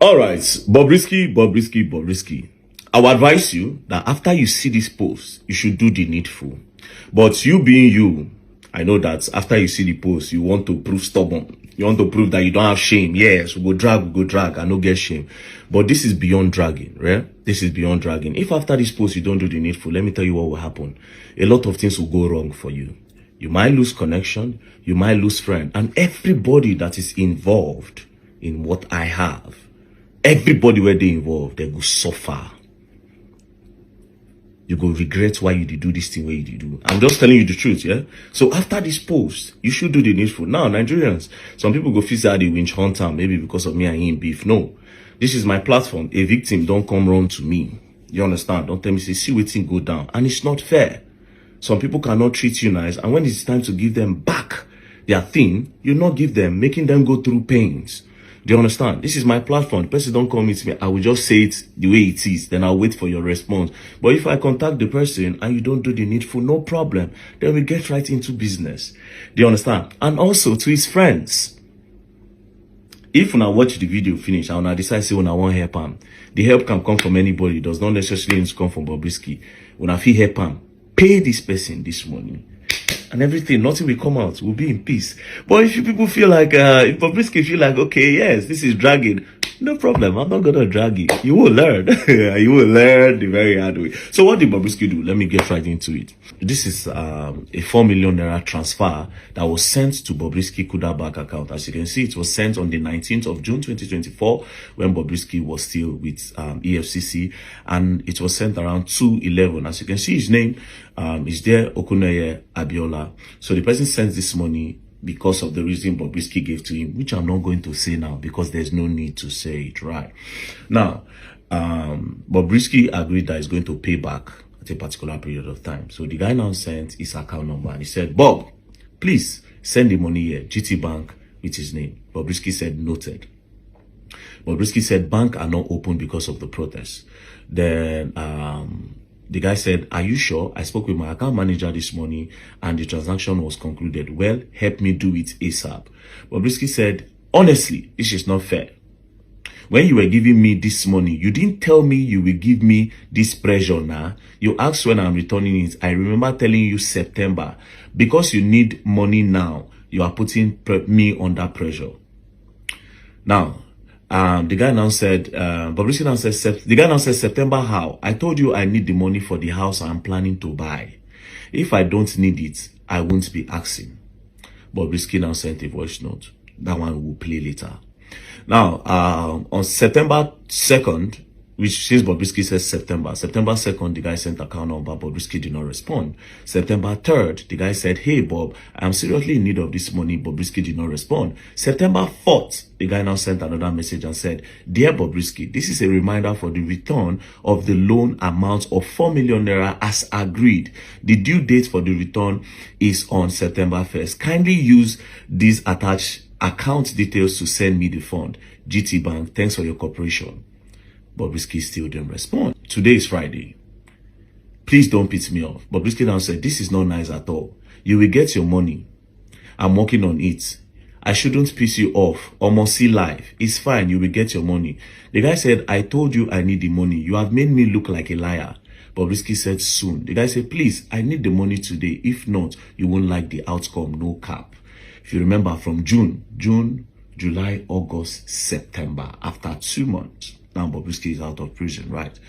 All right, BobRisky. I will advise you that after you see this post, you should do the needful. But you being you, I know that after you see the post, you want to prove stubborn. You want to prove that you don't have shame. Yes, we go drag, and no get shame. But this is beyond dragging, right? This is beyond dragging. If after this post you don't do the needful, let me tell you what will happen. A lot of things will go wrong for you. You might lose connection, you might lose friend, and everybody that is involved in what I have, everybody where they involved, they go suffer. You go regret why you did do this thing where you did do. I'm just telling you the truth, yeah? So after this post, you should do the needful. Now, Nigerians, some people go feel that they winch hunter, maybe because of me and him beef. No. This is my platform. A victim don't come run to me. You understand? Don't tell me, say, see what thing go down. And it's not fair. Some people cannot treat you nice. And when it's time to give them back their thing, you not give them, making them go through pains. Do you understand? This is my platform. The person don't come meet me. I will just say it the way it is. Then I'll wait for your response. But if I contact the person and you don't do the needful, no problem. Then we get right into business. Do you understand? And also to his friends. If when I watch the video finish, I will decide say when I want help him. The help can come from anybody. It does not necessarily need to come from BobRisky. When I feel help him, pay this person this money. And everything, nothing will come out. We'll be in peace. But if you people feel like, if BobRisky feel like, okay, yes, this is dragging, no problem. I'm not gonna drag you. You will learn. You will learn the very hard way. So what did BobRisky do? Let me get right into it. This is a 4 million naira transfer that was sent to BobRisky Kuda bank account. As you can see, it was sent on the 19th of June 2024 when BobRisky was still with EFCC, and it was sent around 2:11. As you can see, his name is there, Okuneye Abiola. So the person sends this money because of the reason BobRisky gave to him, which I'm not going to say now because there's no need to say it right now. BobRisky agreed that he's going to pay back at a particular period of time. So the guy now sent his account number and he said, Bob, please send the money here, GT Bank with his name. BobRisky said, noted. BobRisky said bank are not open because of the protest. Then the guy said, are you sure? I spoke with my account manager this morning and the transaction was concluded. Well, help me do it ASAP. BobRisky said, honestly, this is not fair. When you were giving me this money, you didn't tell me you will give me this pressure now. You asked when I'm returning it. I remember telling you September. Because you need money now, you are putting me under pressure. Now, the guy now said, BobRisky now says, the guy now says, September how? I told you I need the money for the house I'm planning to buy. If I don't need it, I won't be asking. BobRisky now sent a voice note. That one will play later. Now, on September 2nd, which since BobRisky says September 2nd, the guy sent account number, BobRisky did not respond. September 3rd, the guy said, hey Bob, I'm seriously in need of this money. BobRisky did not respond. September 4th, the guy now sent another message and said, dear BobRisky, this is a reminder for the return of the loan amount of 4 million naira as agreed. The due date for the return is on September 1st. Kindly use these attached account details to send me the fund. GT Bank, thanks for your cooperation. BobRisky still didn't respond. Today is Friday. Please don't piss me off. BobRisky now said, this is not nice at all. You will get your money. I'm working on it. I shouldn't piss you off. Almost see life. It's fine. You will get your money. The guy said, I told you I need the money. You have made me look like a liar. BobRisky said, soon. The guy said, please, I need the money today. If not, you won't like the outcome. No cap. If you remember from June, July, August, September, after 2 months, now BobRisky is out of prison, right?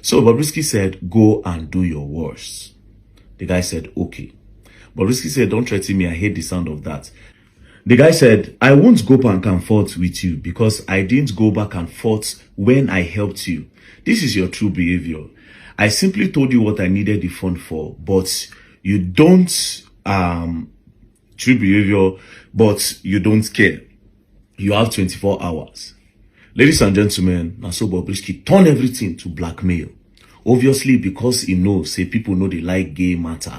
So BobRisky said, go and do your worst. The guy said, okay. BobRisky said, don't threaten me. I hate the sound of that. The guy said, I won't go back and forth with you because I didn't go back and forth when I helped you. This is your true behavior. I simply told you what I needed the fund for, but you don't, true behavior, but you don't care. You have 24 hours. Ladies and gentlemen, now so BobRisky turn everything to blackmail. Obviously, because he knows, say people know they like gay matter.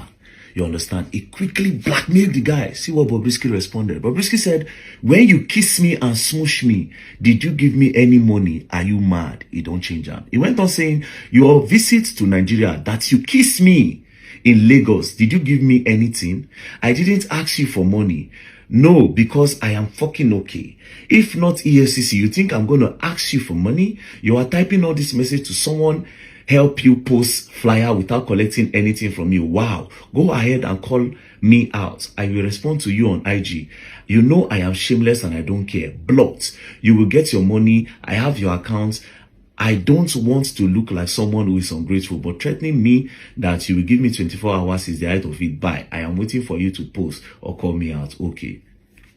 You understand? He quickly blackmailed the guy. See what BobRisky responded. BobRisky said, when you kiss me and smoosh me, did you give me any money? Are you mad? He don't change him. He went on saying, your visit to Nigeria, that you kiss me in Lagos, did you give me anything? I didn't ask you for money. No, because I am fucking okay. If not EFCC, you think I'm going to ask you for money? You are typing all this message to someone, help you post flyer without collecting anything from you. Wow. Go ahead and call me out. I will respond to you on IG. You know I am shameless and I don't care. Blocked. You will get your money. I have your account. I don't want to look like someone who is ungrateful, but threatening me that you will give me 24 hours is the height of it. Bye. I am waiting for you to post or call me out. Okay.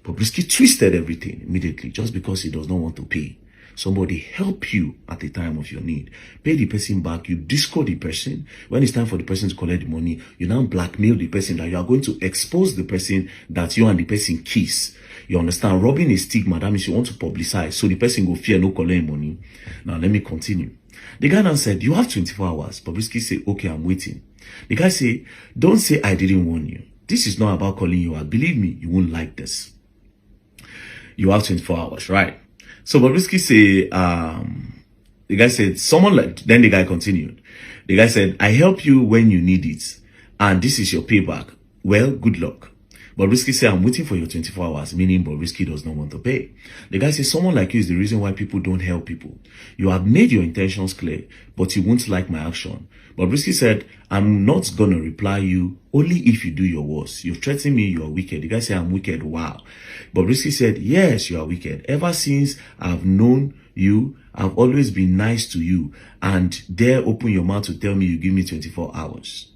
BobRisky twisted everything immediately just because he does not want to pay. Somebody help you at the time of your need. Pay the person back. You disco the person. When it's time for the person to collect the money, you now blackmail the person that you are going to expose the person that you and the person kiss. You understand? Robbing is stigma. That means you want to publicize. So the person go fear no collect money. Now let me continue. The guy now said, you have 24 hours. BobRisky said, okay, I'm waiting. The guy said, don't say I didn't warn you. This is not about calling you out. Believe me, you won't like this. You have 24 hours, right? So BobRisky say, the guy said, then the guy continued. The guy said, I help you when you need it. And this is your payback. Well, good luck. BobRisky said, I'm waiting for your 24 hours, meaning BobRisky does not want to pay. The guy says, someone like you is the reason why people don't help people. You have made your intentions clear, but you won't like my action. BobRisky said, I'm not going to reply you only if you do your worst. You've threatened me, you are wicked. The guy said, I'm wicked. Wow. BobRisky said, yes, you are wicked. Ever since I've known you, I've always been nice to you. And dare open your mouth to tell me you give me 24 hours.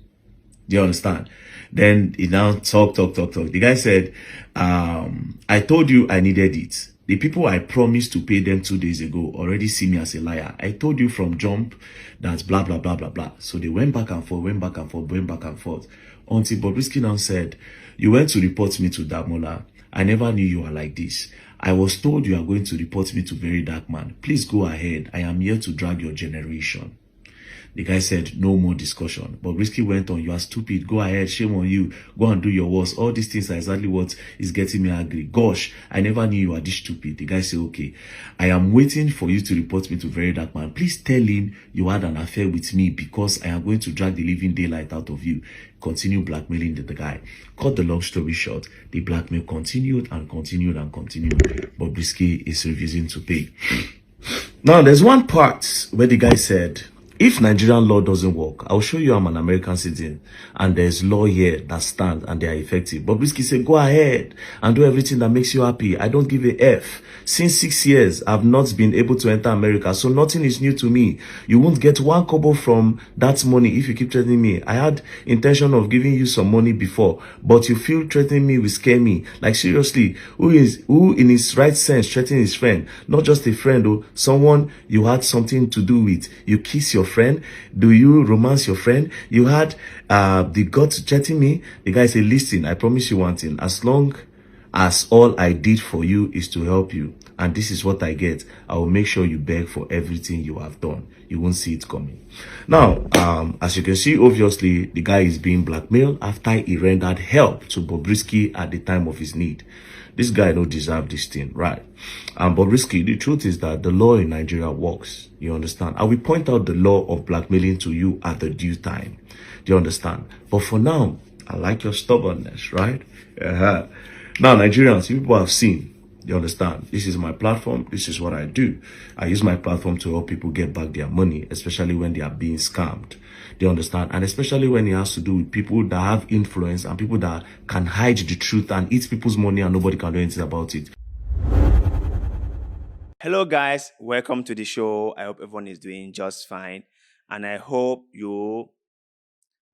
Do you understand? Then he now talk. The guy said, I told you I needed it. The people I promised to pay them 2 days ago already see me as a liar. I told you from jump that blah, blah, blah, blah, blah. So they went back and forth, went back and forth. Until BobRisky now said, you went to report me to Damola. I never knew you were like this. I was told you are going to report me to Very Dark Man. Please go ahead. I am here to drag your generation. The guy said, no more discussion. BobRisky went on, you are stupid. Go ahead. Shame on you. Go and do your worst. All these things are exactly what is getting me angry. Gosh, I never knew you were this stupid. The guy said, okay, I am waiting for you to report me to Very Dark Man. Please tell him you had an affair with me because I am going to drag the living daylight out of you. Continue blackmailing the guy. Cut the long story short. The blackmail continued. BobRisky is refusing to pay. Now, there's one part where the guy said, if Nigerian law doesn't work, I'll show you I'm an American citizen and there's law here that stands and they are effective. BobRisky said, go ahead and do everything that makes you happy. I don't give a F. Since 6 years, I've not been able to enter America, so nothing is new to me. You won't get one kobo from that money if you keep threatening me. I had intention of giving you some money before, but you feel threatening me will scare me. Like seriously, who in his right sense threatening his friend? Not just a friend or someone you had something to do with. You kiss your friend? Do you romance your friend? You had the guts to threaten me? The guy said, listen, I promise you one thing. As long as all I did for you is to help you, and this is what I get, I will make sure you beg for everything you have done. You won't see it coming. Now, as you can see, obviously, the guy is being blackmailed after he rendered help to BobRisky at the time of his need. This guy don't deserve this thing, right? And BobRisky, the truth is that the law in Nigeria works. You understand? I will point out the law of blackmailing to you at the due time. Do you understand? But for now, I like your stubbornness, right? Now, Nigerians, people have seen. You understand? This is my platform. This is what I do. I use my platform to help people get back their money, especially when they are being scammed. Do you understand? And especially when it has to do with people that have influence and people that can hide the truth and eat people's money and nobody can do anything about it. Hello, guys. Welcome to the show. I hope everyone is doing just fine. And I hope you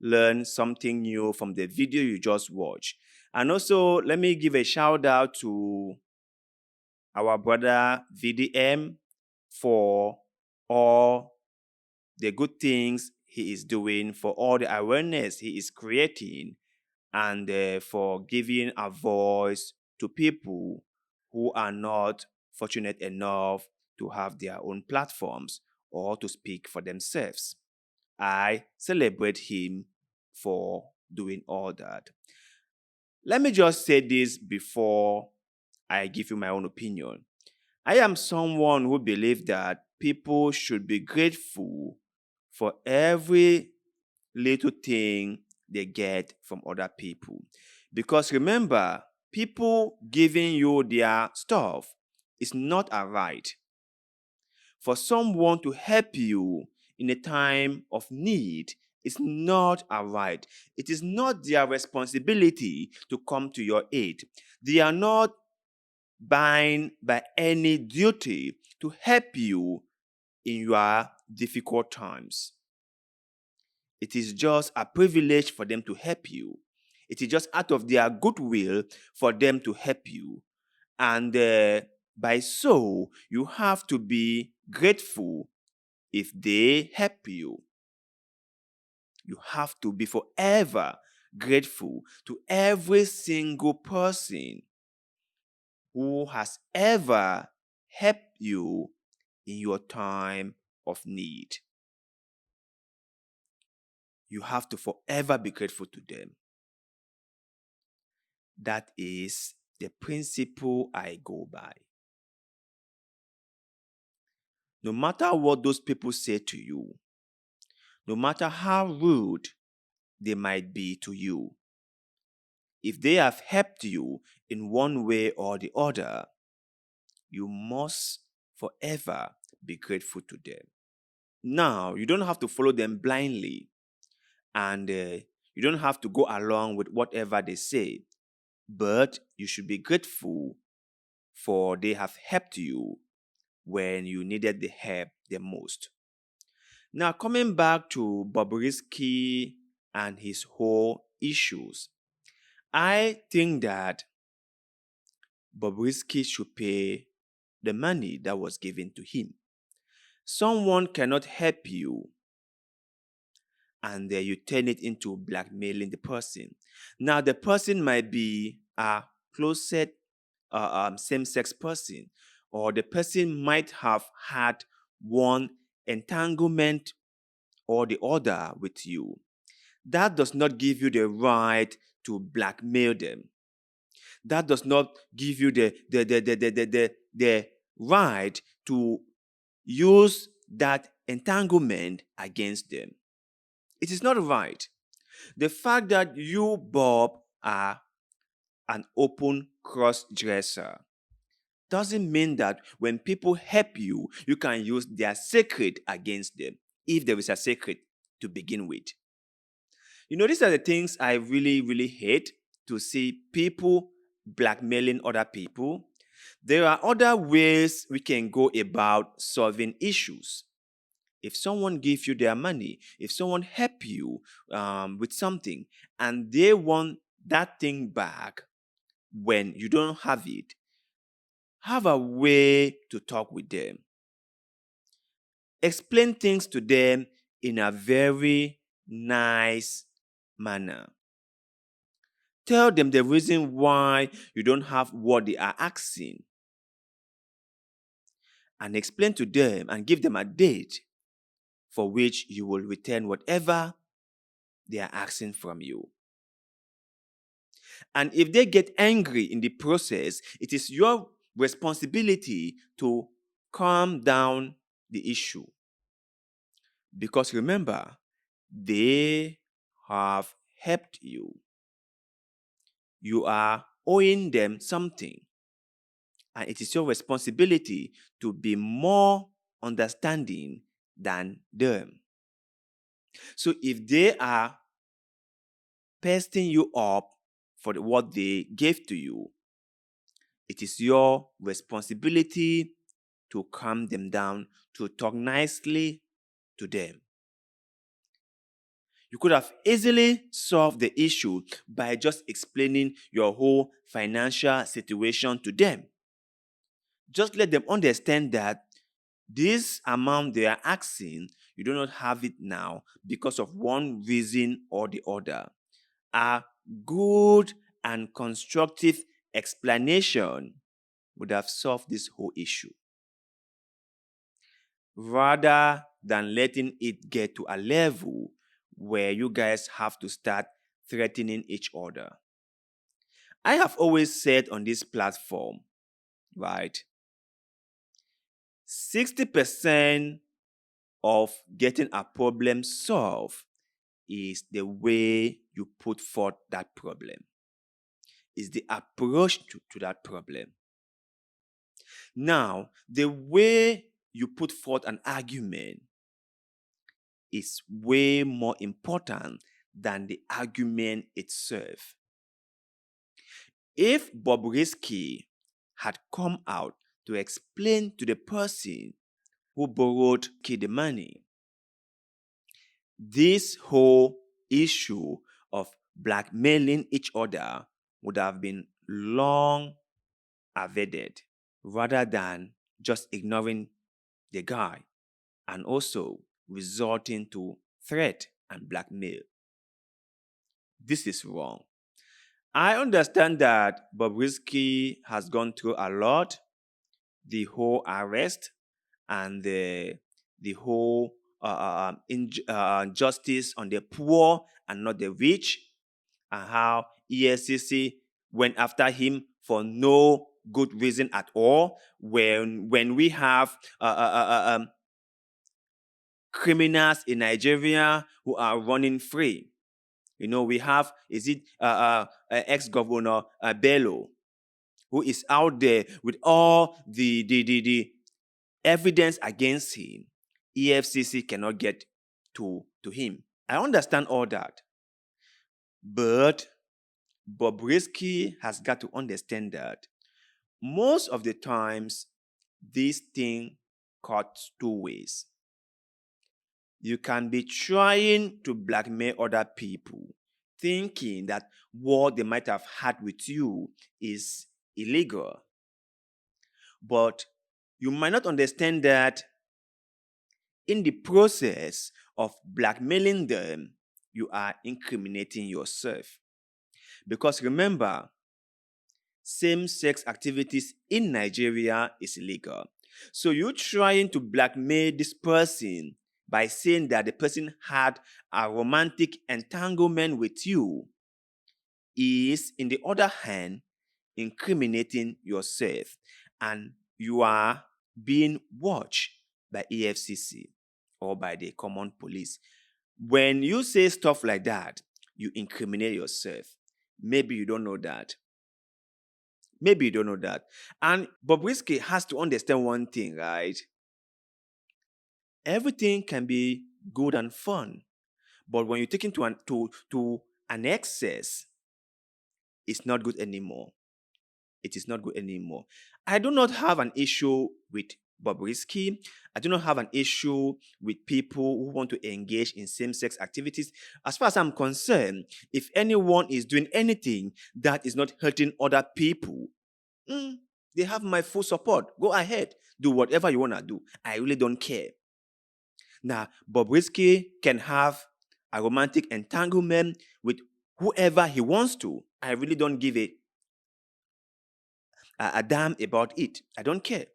learn something new from the video you just watched. And also, let me give a shout out to our brother VDM for all the good things he is doing, for all the awareness he is creating, and for giving a voice to people who are not fortunate enough to have their own platforms or to speak for themselves. I celebrate him for doing all that. Let me just say this before I give you my own opinion. I am someone who believes that people should be grateful for every little thing they get from other people. Because remember, people giving you their stuff is not a right. For someone to help you in a time of need is not a right. It is not their responsibility to come to your aid. They are not bound by any duty to help you in your difficult times. It is just a privilege for them to help you. It is just out of their goodwill for them to help you. And by so, you have to be grateful if they help you. You have to be forever grateful to every single person who has ever helped you in your time of need. You have to forever be grateful to them. That is the principle I go by. No matter what those people say to you, no matter how rude they might be to you, if they have helped you in one way or the other, you must forever be grateful to them. Now, you don't have to follow them blindly, and you don't have to go along with whatever they say, but you should be grateful for they have helped you when you needed the help the most. Now, coming back to BobRisky and his whole issues, I think that BobRisky should pay the money that was given to him. Someone cannot help you and you turn it into blackmailing the person. Now, the person might be a closet same-sex person, or the person might have had one entanglement or the other with you. That does not give you the right to blackmail them. That does not give you the right to use that entanglement against them. It is not right. The fact that you, Bob, are an open cross-dresser doesn't mean that when people help you, you can use their secret against them, if there is a secret to begin with. You know, these are the things I really, really hate, to see people blackmailing other people. There are other ways we can go about solving issues. If someone gives you their money, if someone help you with something, and they want that thing back when you don't have it, have a way to talk with them. Explain things to them in a very nice manner. Tell them the reason why you don't have what they are asking. And explain to them and give them a date for which you will return whatever they are asking from you. And if they get angry in the process, it is your responsibility to calm down the issue. Because remember, they have helped you. You are owing them something. And it is your responsibility to be more understanding than them. So if they are pesting you up for what they gave to you, it is your responsibility to calm them down, to talk nicely to them. You could have easily solved the issue by just explaining your whole financial situation to them. Just let them understand that this amount they are asking, you do not have it now because of one reason or the other. A good and constructive explanation would have solved this whole issue, rather than letting it get to a level where you guys have to start threatening each other. I have always said on this platform, right, 60% of getting a problem solved is the way you put forth that problem. is the approach to that problem. Now, the way you put forth an argument is way more important than the argument itself. If BobRisky had come out to explain to the person who borrowed the money, this whole issue of blackmailing each other would have been long avoided, rather than just ignoring the guy and also resorting to threat and blackmail. This is wrong. I understand that BobRisky has gone through a lot, the whole arrest and the whole injustice on the poor and not the rich, and how EFCC went after him for no good reason at all. When we have criminals in Nigeria who are running free. You know, we have, ex-governor Bello, who is out there with all the evidence against him. EFCC cannot get to him. I understand all that. But BobRisky has got to understand that most of the times, this thing cuts two ways. You can be trying to blackmail other people, thinking that what they might have had with you is illegal. But you might not understand that in the process of blackmailing them, you are incriminating yourself. Because remember, same-sex activities in Nigeria is illegal. So you trying to blackmail this person by saying that the person had a romantic entanglement with you is, in the other hand, incriminating yourself, and you are being watched by EFCC or by the common police. When you say stuff like that, you incriminate yourself. Maybe you don't know that. Maybe you don't know that. And BobRisky has to understand one thing, right? Everything can be good and fun, but when you take it to an excess, it's not good anymore. It is not good anymore. I do not have an issue with BobRisky. I do not have an issue with people who want to engage in same-sex activities. As far as I'm concerned, if anyone is doing anything that is not hurting other people, they have my full support. Go ahead. Do whatever you want to do. I really don't care. Now, BobRisky can have a romantic entanglement with whoever he wants to. I really don't give a damn about it. I don't care.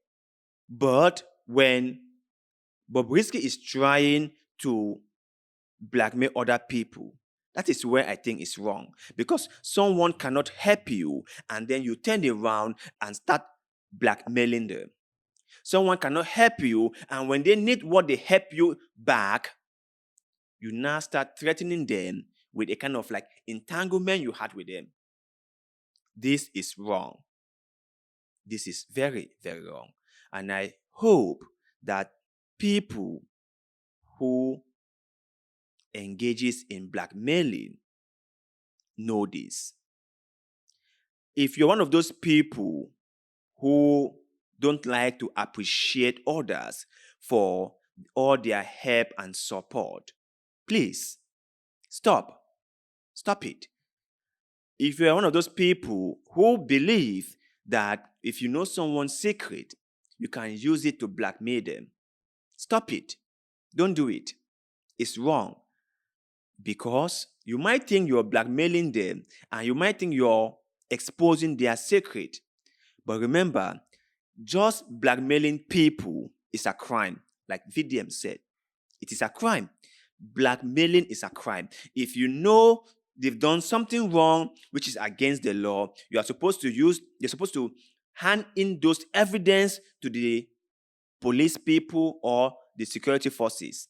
But when BobRisky is trying to blackmail other people, that is where I think it's wrong. Because someone cannot help you and then you turn around and start blackmailing them. Someone cannot help you, and when they need what they help you back, you now start threatening them with a kind of like entanglement you had with them. This is wrong. This is very, very wrong. And I hope that people who engages in blackmailing know this. If you're one of those people who don't like to appreciate others for all their help and support, please stop. Stop it. If you're one of those people who believe that if you know someone's secret, you can use it to blackmail them, stop it. Don't do it. It's wrong. Because you might think you're blackmailing them and you might think you're exposing their secret. But remember, just blackmailing people is a crime. Like VDM said, it is a crime. Blackmailing is a crime. If you know they've done something wrong which is against the law, you're supposed to hand in those evidence to the police people or the security forces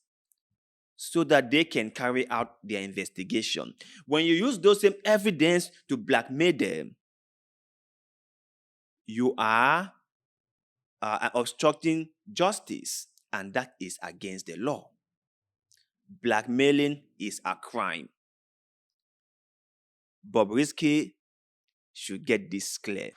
so that they can carry out their investigation. When you use those same evidence to blackmail them, you are obstructing justice, and that is against the law. Blackmailing is a crime. BobRisky should get this clear.